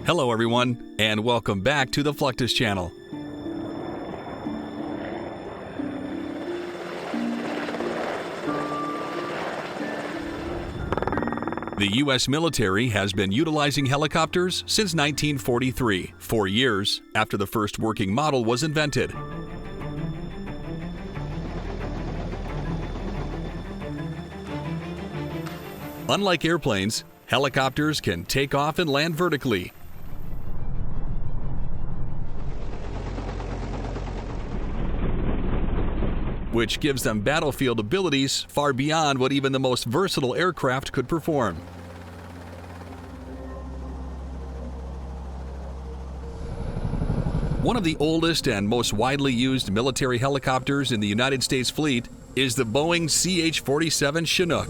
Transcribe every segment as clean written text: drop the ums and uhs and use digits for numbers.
Hello everyone, and welcome back to the Fluctus channel. The U.S. military has been utilizing helicopters since 1943, 4 years after the first working model was invented. Unlike airplanes, helicopters can take off and land vertically, which gives them battlefield abilities far beyond what even the most versatile aircraft could perform. One of the oldest and most widely used military helicopters in the United States fleet is the Boeing UH-47 Chinook.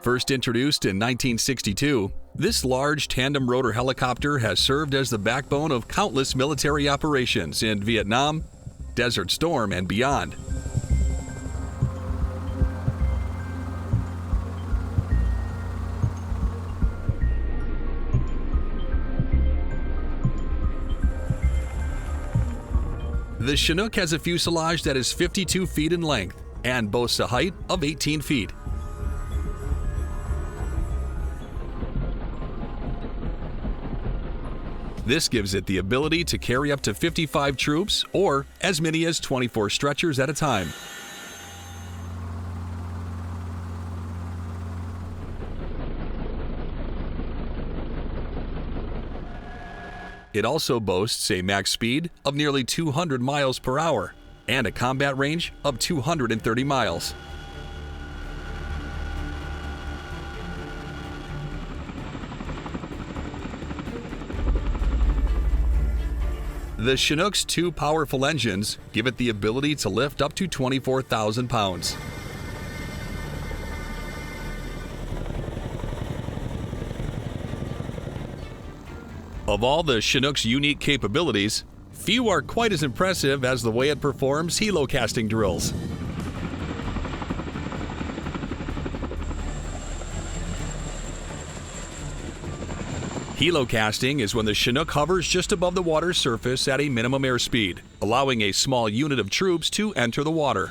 First introduced in 1962, this large tandem rotor helicopter has served as the backbone of countless military operations in Vietnam, Desert Storm, and beyond. The Chinook has a fuselage that is 52 feet in length and boasts a height of 18 feet. This gives it the ability to carry up to 55 troops or as many as 24 stretchers at a time. It also boasts a max speed of nearly 200 miles per hour and a combat range of 230 miles. The Chinook's two powerful engines give it the ability to lift up to 24,000 pounds. Of all the Chinook's unique capabilities, few are quite as impressive as the way it performs helocasting drills. Helocasting is when the Chinook hovers just above the water's surface at a minimum airspeed, allowing a small unit of troops to enter the water.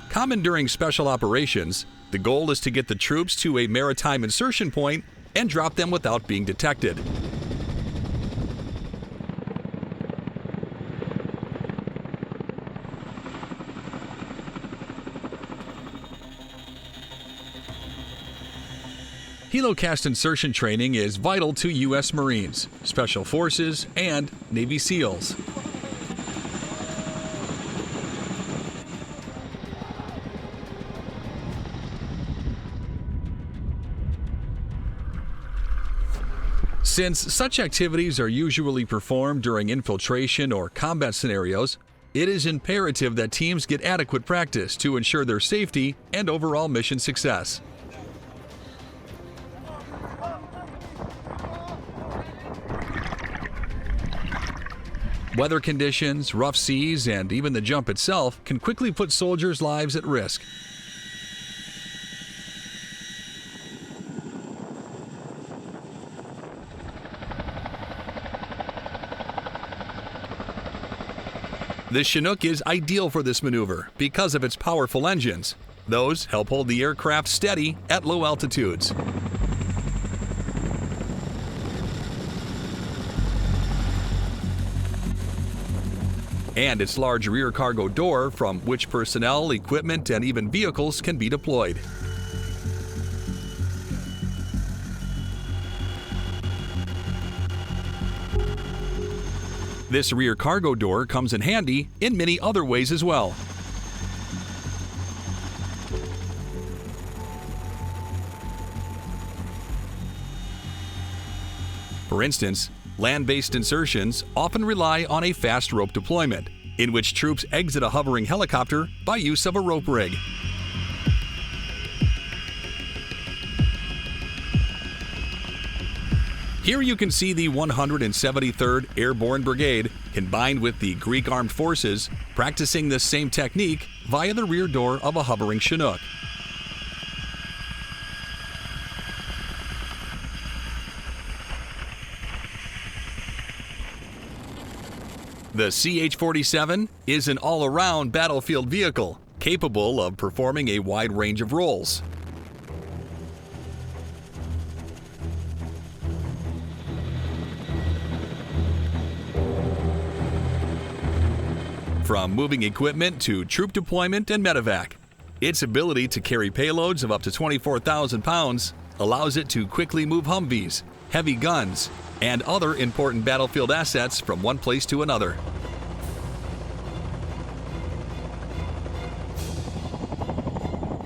Common during special operations, the goal is to get the troops to a maritime insertion point and drop them without being detected. Helocast insertion training is vital to U.S. Marines, Special Forces, and Navy SEALs. Since such activities are usually performed during infiltration or combat scenarios, it is imperative that teams get adequate practice to ensure their safety and overall mission success. Weather conditions, rough seas, and even the jump itself can quickly put soldiers' lives at risk. The Chinook is ideal for this maneuver because of its powerful engines. Those help hold the aircraft steady at low altitudes. And its large rear cargo door from which personnel, equipment, and even vehicles can be deployed. This rear cargo door comes in handy in many other ways as well. For instance, land-based insertions often rely on a fast rope deployment, in which troops exit a hovering helicopter by use of a rope rig. Here you can see the 173rd Airborne Brigade, combined with the Greek Armed Forces, practicing the same technique via the rear door of a hovering Chinook. The UH-47 is an all-around battlefield vehicle, capable of performing a wide range of roles. From moving equipment to troop deployment and medevac, its ability to carry payloads of up to 24,000 pounds allows it to quickly move Humvees, heavy guns, and other important battlefield assets from one place to another.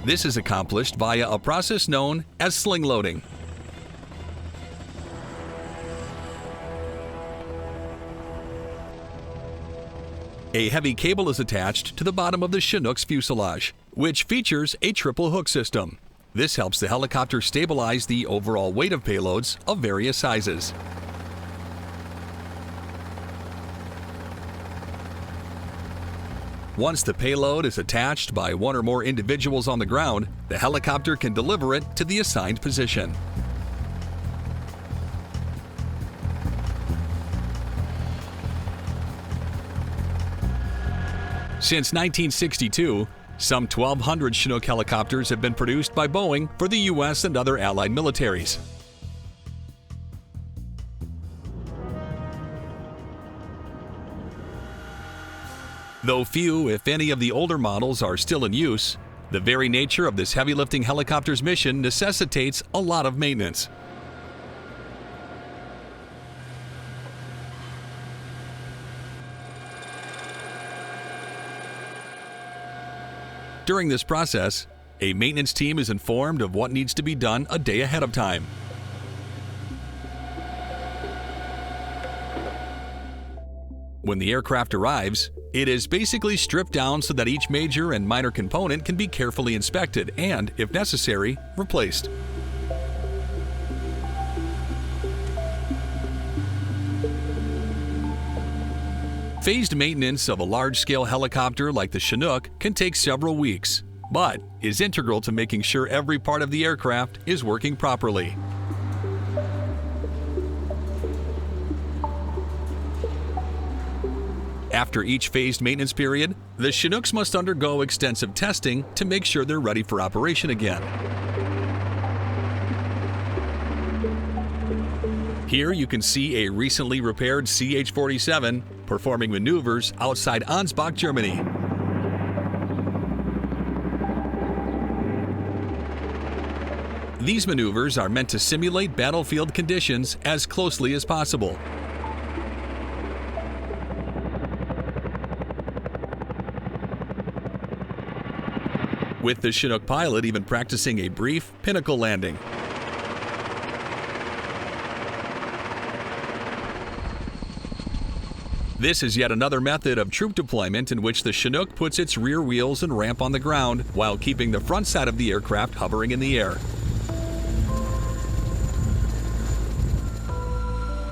This is accomplished via a process known as sling loading. A heavy cable is attached to the bottom of the Chinook's fuselage, which features a triple hook system. This helps the helicopter stabilize the overall weight of payloads of various sizes. Once the payload is attached by one or more individuals on the ground, the helicopter can deliver it to the assigned position. Since 1962, some 1,200 Chinook helicopters have been produced by Boeing for the U.S. and other allied militaries. Though few, if any, of the older models are still in use, the very nature of this heavy-lifting helicopter's mission necessitates a lot of maintenance. During this process, a maintenance team is informed of what needs to be done a day ahead of time. When the aircraft arrives, it is basically stripped down so that each major and minor component can be carefully inspected and, if necessary, replaced. Phased maintenance of a large-scale helicopter like the Chinook can take several weeks, but is integral to making sure every part of the aircraft is working properly. After each phased maintenance period, the Chinooks must undergo extensive testing to make sure they're ready for operation again. Here you can see a recently repaired UH-47 performing maneuvers outside Ansbach, Germany. These maneuvers are meant to simulate battlefield conditions as closely as possible. With the Chinook pilot even practicing a brief pinnacle landing. This is yet another method of troop deployment in which the Chinook puts its rear wheels and ramp on the ground while keeping the front side of the aircraft hovering in the air.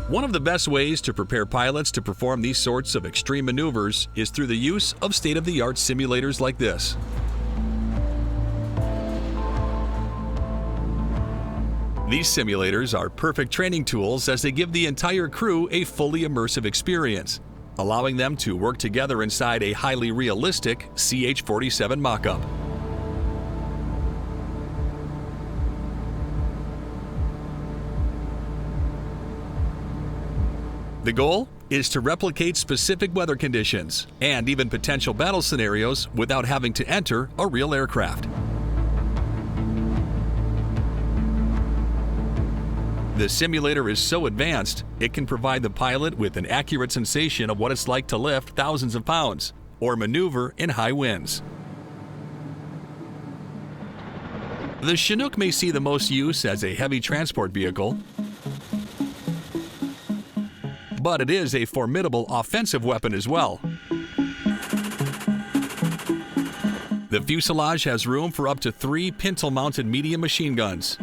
One of the best ways to prepare pilots to perform these sorts of extreme maneuvers is through the use of state-of-the-art simulators like this. These simulators are perfect training tools as they give the entire crew a fully immersive experience, allowing them to work together inside a highly realistic UH-47 mock-up. The goal is to replicate specific weather conditions and even potential battle scenarios without having to enter a real aircraft. The simulator is so advanced, it can provide the pilot with an accurate sensation of what it's like to lift thousands of pounds or maneuver in high winds. The Chinook may see the most use as a heavy transport vehicle, but it is a formidable offensive weapon as well. The fuselage has room for up to 3 pintle-mounted medium machine guns.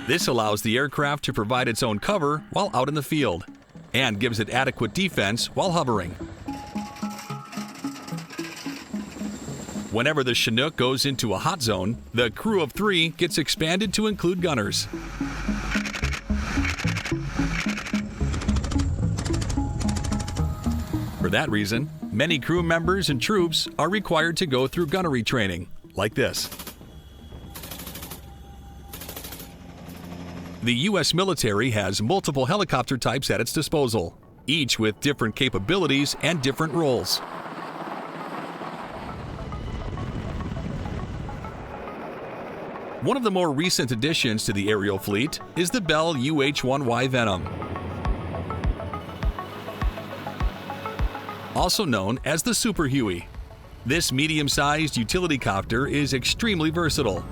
This allows the aircraft to provide its own cover while out in the field, and gives it adequate defense while hovering. Whenever the Chinook goes into a hot zone, the crew of 3 gets expanded to include gunners. For that reason, many crew members and troops are required to go through gunnery training, like this. The U.S. military has multiple helicopter types at its disposal, each with different capabilities and different roles. One of the more recent additions to the aerial fleet is the Bell UH-1Y Venom, also known as the Super Huey. This medium-sized utility copter is extremely versatile.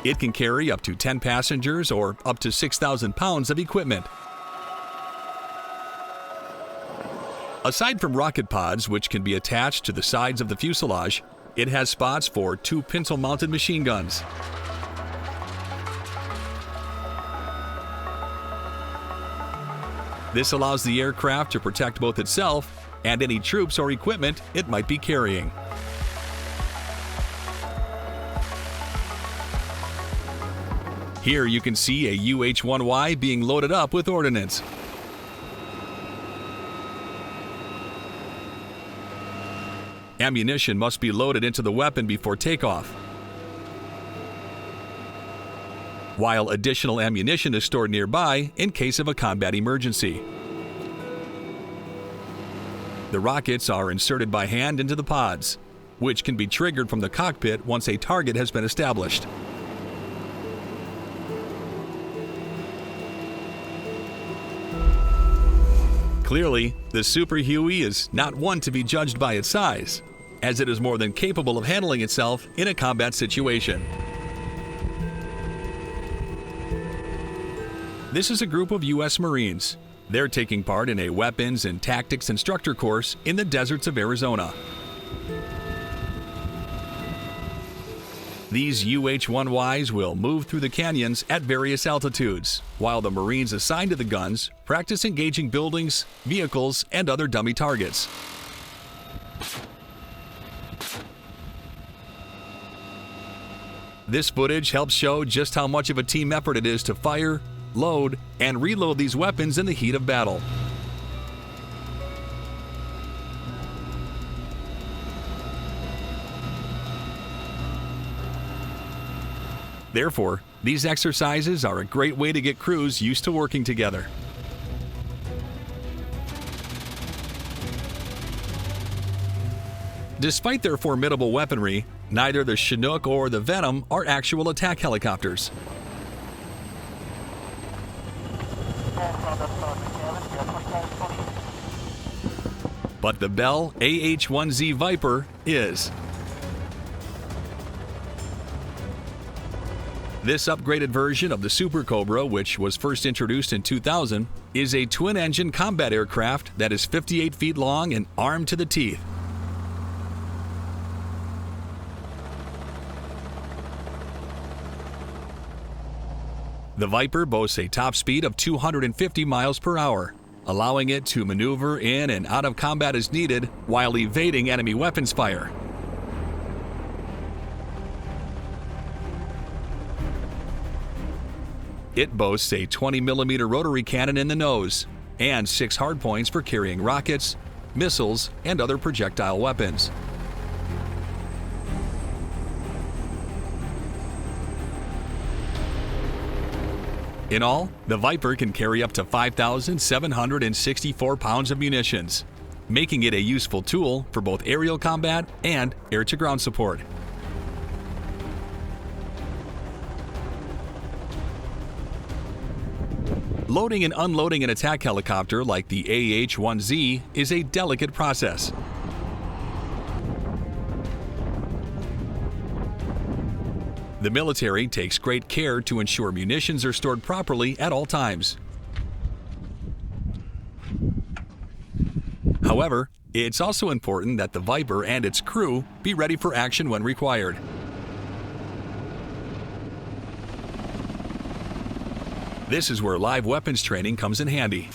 It can carry up to 10 passengers or up to 6,000 pounds of equipment. Aside from rocket pods, which can be attached to the sides of the fuselage, it has spots for 2 pintle-mounted machine guns. This allows the aircraft to protect both itself and any troops or equipment it might be carrying. Here you can see a UH-1Y being loaded up with ordnance. Ammunition must be loaded into the weapon before takeoff, while additional ammunition is stored nearby in case of a combat emergency. The rockets are inserted by hand into the pods, which can be triggered from the cockpit once a target has been established. Clearly, the Super Huey is not one to be judged by its size, as it is more than capable of handling itself in a combat situation. This is a group of U.S. Marines. They're taking part in a weapons and tactics instructor course in the deserts of Arizona. These UH-1Ys will move through the canyons at various altitudes, while the Marines assigned to the guns practice engaging buildings, vehicles, and other dummy targets. This footage helps show just how much of a team effort it is to fire, load, and reload these weapons in the heat of battle. Therefore, these exercises are a great way to get crews used to working together. Despite their formidable weaponry, neither the Chinook or the Venom are actual attack helicopters. But the Bell AH-1Z Viper is. This upgraded version of the Super Cobra, which was first introduced in 2000, is a twin-engine combat aircraft that is 58 feet long and armed to the teeth. The Viper boasts a top speed of 250 miles per hour, allowing it to maneuver in and out of combat as needed while evading enemy weapons fire. It boasts a 20mm rotary cannon in the nose and 6 hardpoints for carrying rockets, missiles, and other projectile weapons. In all, the Viper can carry up to 5,764 pounds of munitions, making it a useful tool for both aerial combat and air-to-ground support. Loading and unloading an attack helicopter like the AH-1Z is a delicate process. The military takes great care to ensure munitions are stored properly at all times. However, It's also important that the Viper and its crew be ready for action when required. This is where live weapons training comes in handy.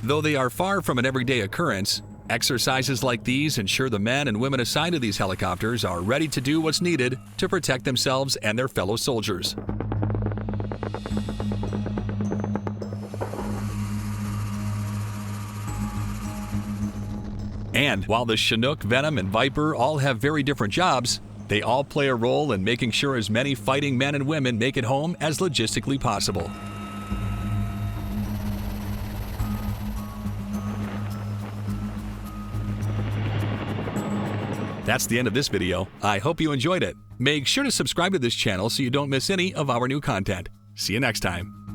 Though they are far from an everyday occurrence, exercises like these ensure the men and women assigned to these helicopters are ready to do what's needed to protect themselves and their fellow soldiers. And while the Chinook, Venom, and Viper all have very different jobs, they all play a role in making sure as many fighting men and women make it home as logistically possible. That's the end of this video. I hope you enjoyed it. Make sure to subscribe to this channel so you don't miss any of our new content. See you next time.